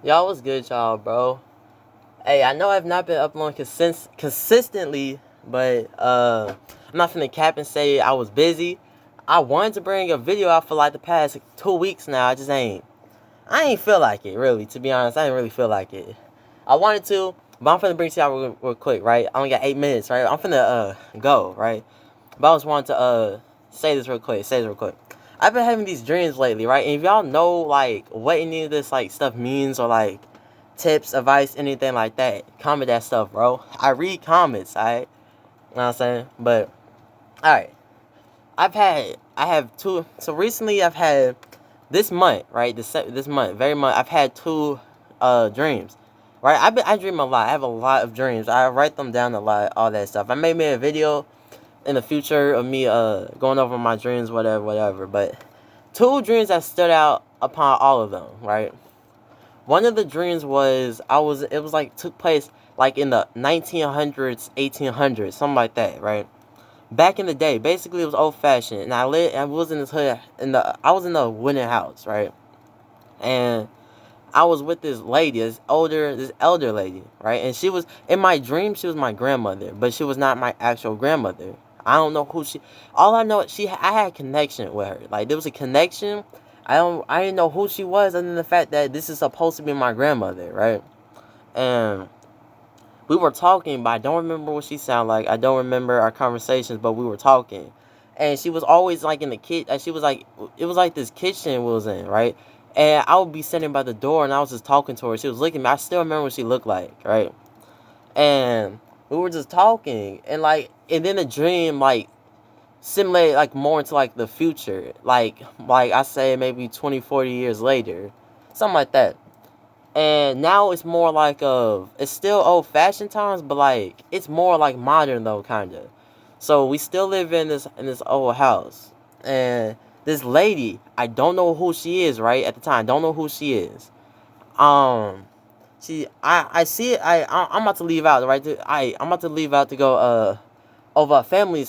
Y'all was good, y'all, bro. Hey, I know I've not been uploading consistently, but I'm not finna cap and say I was busy. I wanted to bring a video out for like the past 2 weeks now. I just ain't. I ain't feel like it really. To be honest, I didn't really feel like it. I wanted to, but I'm finna bring it to y'all real quick, right? I only got 8 minutes, right? I'm finna go, right? But I just wanted to say this real quick. Say this real quick. I've been having these dreams lately, right? And if y'all know like what any of this like stuff means or like tips, advice, anything like that, comment that stuff, bro. I read comments, alright? You know what I'm saying? But alright. I have two. So recently I've had this month, right? This month, very month, I've had two dreams. Right? I dream a lot. I have a lot of dreams. I write them down a lot, all that stuff. I may make a video in the future of me going over my dreams, whatever. But two dreams that stood out upon all of them, right? One of the dreams was it was like took place like in the 1900s, 1800s, something like that, right? Back in the day, basically it was old fashioned, and I was in this hood I was in a wooden house, right? And I was with this lady, this elder lady, right? And she was in my dream. She was my grandmother, but she was not my actual grandmother. I don't know who she. All I know, I had a connection with her. Like there was a connection. I didn't know who she was, other than the fact that this is supposed to be my grandmother, right? And we were talking, but I don't remember what she sounded like. I don't remember our conversations, but we were talking. And she was always like in the kitchen. She was like, it was like this kitchen we was in, right? And I would be sitting by the door and I was just talking to her. She was looking at me. I still remember what she looked like, right? And we were just talking. And then the dream, like, simulated, like, more into, like, the future. Like I say, maybe 20, 40 years later. Something like that. And now it's more like it's still old fashioned times, but like it's more like modern though, kinda. So we still live in this old house, and this lady, I don't know who she is, right at the time. I don't know who she is. Um, I see it. I'm about to leave out, right? I'm about to leave out to go over a family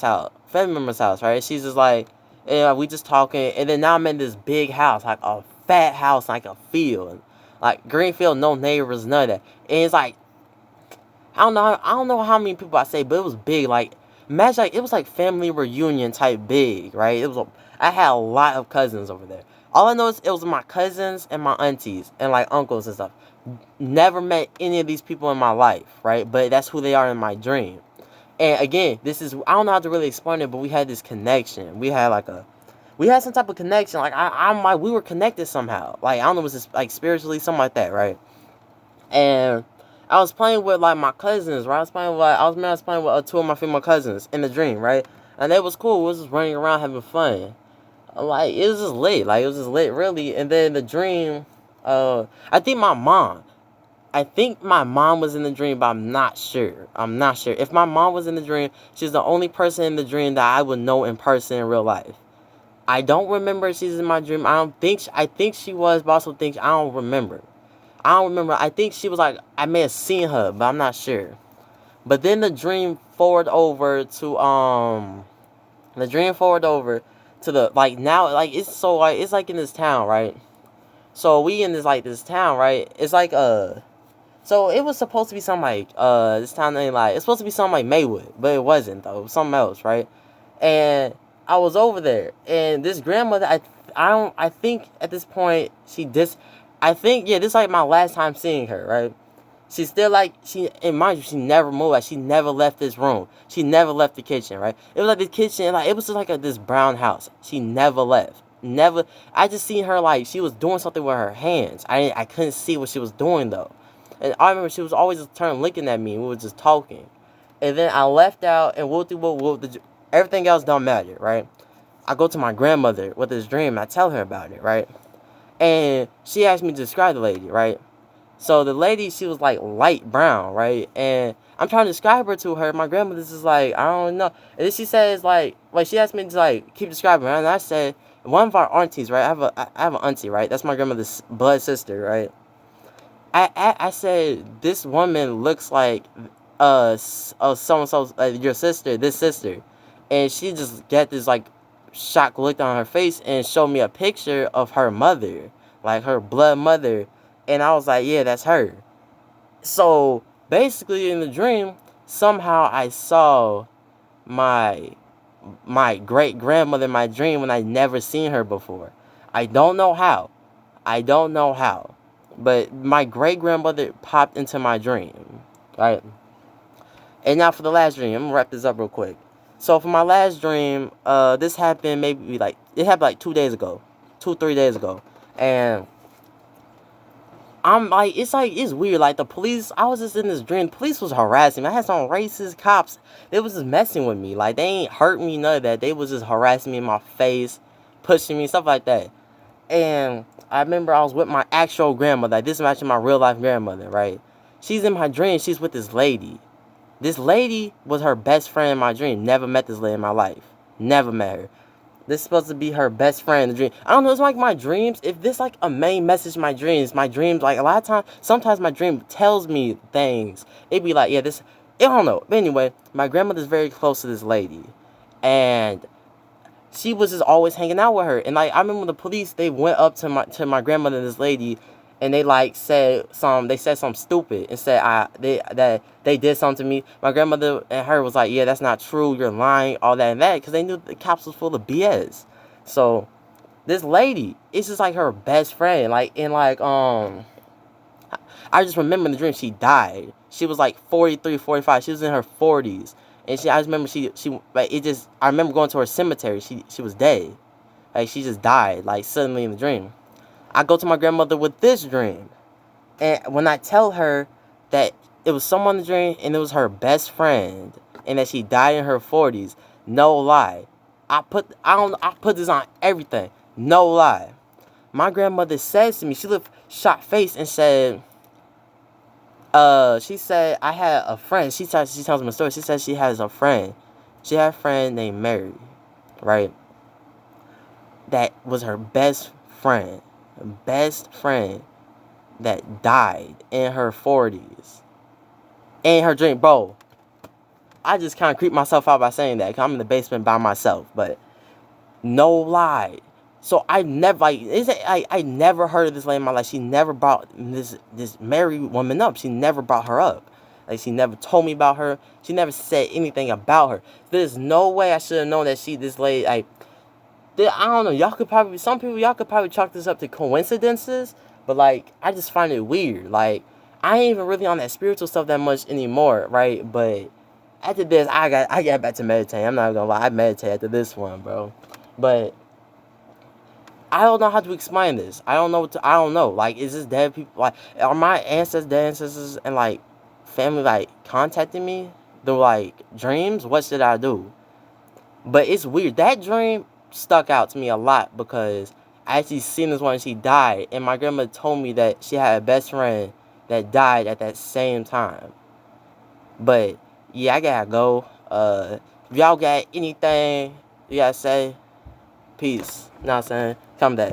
member's house, right? She's just like, yeah, we just talking, and then now I'm in this big house, like a fat house, like a field, like Greenfield, no neighbors, none of that. And it's like, I don't know how many people I say, but it was big. Like, imagine, like, it was like family reunion type big, right? I had a lot of cousins over there. All I know is it was my cousins and my aunties and like uncles and stuff. Never met any of these people in my life, right? But that's who they are in my dream. And again, I don't know how to really explain it, but we had this connection. We had some type of connection. Like I'm like we were connected somehow. Like I don't know, it was just like spiritually, something like that, right? And I was playing with like my cousins, right? I was playing with two of my female cousins in the dream, right? And it was cool. We was just running around having fun. Like it was just lit. Like it was just lit, really. And then the dream, I think my mom. I think my mom was in the dream, but I'm not sure. I'm not sure. If my mom was in the dream, she's the only person in the dream that I would know in person in real life. I don't remember if she's in my dream. I think she was, but also think I don't remember. I don't remember. I think she was like I may have seen her, but I'm not sure. But then the dream forward over to the like now like it's so like it's like in this town, right? So we in this town, right? It's like so it was supposed to be something like this town ain't like it's supposed to be something like Maywood, but it wasn't though. It was something else, right? And I was over there, and this grandmother, I think at this point I think yeah, this is like my last time seeing her, right? She's still like and mind you, she never moved. Like she never left this room. She never left the kitchen, right? It was like the kitchen, like it was just like this brown house. She never left. Never. I just seen her like she was doing something with her hands. I couldn't see what she was doing though. And I remember she was always just turning looking at me, and we were just talking. And then I left out, and everything else don't matter, right? I go to my grandmother with this dream, and I tell her about it, right? And she asked me to describe the lady, right? So the lady, she was like light brown, right? And I'm trying to describe her to her. My grandmother's just like, I don't know. And then she says like she asked me to like keep describing her, and I said one of our aunties, right? I have an auntie, right? That's my grandmother's blood sister, right? I said this woman looks like so and so your sister, this sister, and she just got this like shocked look on her face and showed me a picture of her mother, like her blood mother, And I was like, yeah, that's her. So basically in the dream, somehow I saw my great grandmother in my dream when I never seen her before. I don't know how. I don't know how. But my great grandmother popped into my dream. Right? And now for the last dream, I'm gonna wrap this up real quick. So for my last dream, this happened maybe like it happened like 2 days ago. 2, 3 days ago. And I'm like, it's weird. Like the police, I was just in this dream. The police was harassing me. I had some racist cops. They was just messing with me. Like they ain't hurt me, none of that. They was just harassing me in my face, pushing me, stuff like that. And I remember I was with my actual grandmother. Like this is actually my real life grandmother, right? She's in my dream. She's with this lady. This lady was her best friend in my dream. Never met this lady in my life. Never met her. This is supposed to be her best friend in the dream. I don't know, it's like my dreams. If this like a main message in my dreams, like a lot of times, sometimes my dream tells me things. It'd be like, yeah, this, I don't know. But anyway, my grandmother's very close to this lady. And she was just always hanging out with her. And like I remember when the police, they went up to my grandmother and this lady, and they like said something stupid and said that they did something to me. My grandmother and her was like, yeah, that's not true, you're lying, all that and that, because they knew the cops was full of BS. So this lady, it's just like her best friend. Like in like I just remember in the dream she died. She was like 43, 45. She was in her 40s. And I just remember she like it just I remember going to her cemetery. She was dead. Like she just died like suddenly in the dream. I go to my grandmother with this dream. And when I tell her that it was someone in the dream and it was her best friend and that she died in her 40s, no lie. I put this on everything. No lie. My grandmother says to me, she looked shocked face and said, she said I had a friend. She tells me a story. She said she has a friend. She had a friend named Mary, right? That was her best friend. Best friend that died in her 40s. In her dream, bro. I just kind of creeped myself out by saying that, 'cause I'm in the basement by myself. But no lie. So I never I never heard of this lady in my life. She never brought this married woman up. She never brought her up. Like she never told me about her. She never said anything about her. There's no way I should have known that this lady like I don't know. Y'all could probably chalk this up to coincidences, but like I just find it weird. Like I ain't even really on that spiritual stuff that much anymore, right? But after this, I got back to meditating. I'm not gonna lie, I meditate after this one, bro. But I don't know how to explain this. I don't know. Like, is this dead people? Like, are my ancestors, and like family like contacting me through like dreams? What should I do? But it's weird. That dream stuck out to me a lot because I actually seen this one. She died, and my grandma told me that she had a best friend that died at that same time. But yeah, I gotta go. If y'all got anything you gotta say, peace. Know what I'm saying? Come back.